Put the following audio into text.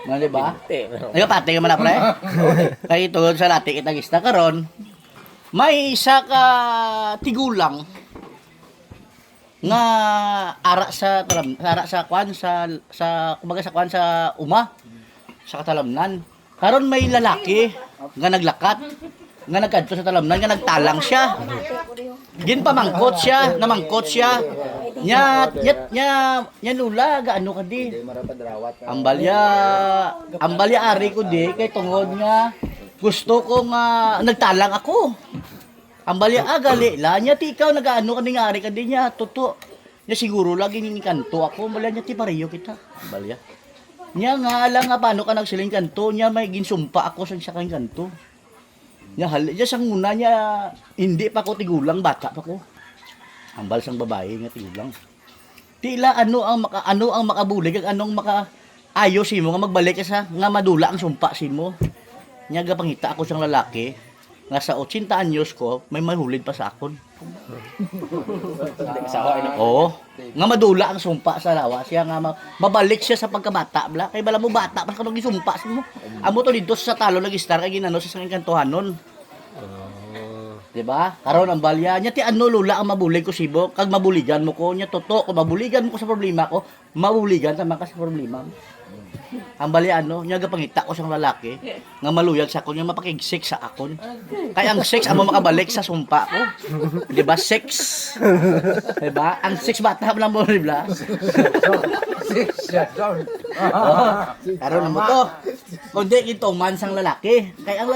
Nga di ba? Ay pati ka man na pre. Kay tungod sa lati kitang isda karon, may isa ka tigulang nga ara sa kwan sa kumbaga sa kwan sa sa katalamnan. Karon may lalaki nga naglakat nga nagkadto sa talamnan nga nagtalang siya. Ginpamangkot siya, namangkot siya. Nya lula gaano ka di. Ambalya ari ko di kay tungod nga gusto ko nga nagtalang ako. Ambalya gali la nya ti ikaw nagaano ka ni ari ka di nya tuto. Nya siguro lagi ni kanto ako, ambalya nya ti pareho kita. Ambalya. Nya nga alang nga paano ka nagsiling kanto nya may ginsumpa ako sa kang kanto. Nya halya sang una nya hindi pa ko tigulang bata pa ko. Ambal sang babae nga tigulang. Tila ano ang makabulig kag anong ayo simo nga magbalik ka sa nga madula ang sumpa simo. Nya gapangita ako sang lalaki nga sa 80 anyos ko may mahulid pa sa akon. Oo. Nga madula ang sumpa sa lawas siya nga mabalik siya sa pagkabata bla kay bala mo bata pa kanang gisumpa mo. Amo to dito sa talo nag-star kay ginano sa sanging kantuhanon. Diba? Karon ang balya nya ti ano lula ang mabulig ko sibo kag mabuligan mo ko nya toto kung mabuligan mo ko sa problema ko mabuligan ta man ka sa problema. Ang balya ano nya gapangita ko sang lalaki nga maluyag sa akon nya mapakigsik sa akon. Kay ang sex amo makabalik sa sumpa ko. Di ba sex? Di ba? Ang sex bata lang mo di ba? Karon mo to. Kundi ito man sang lalaki. Kay ang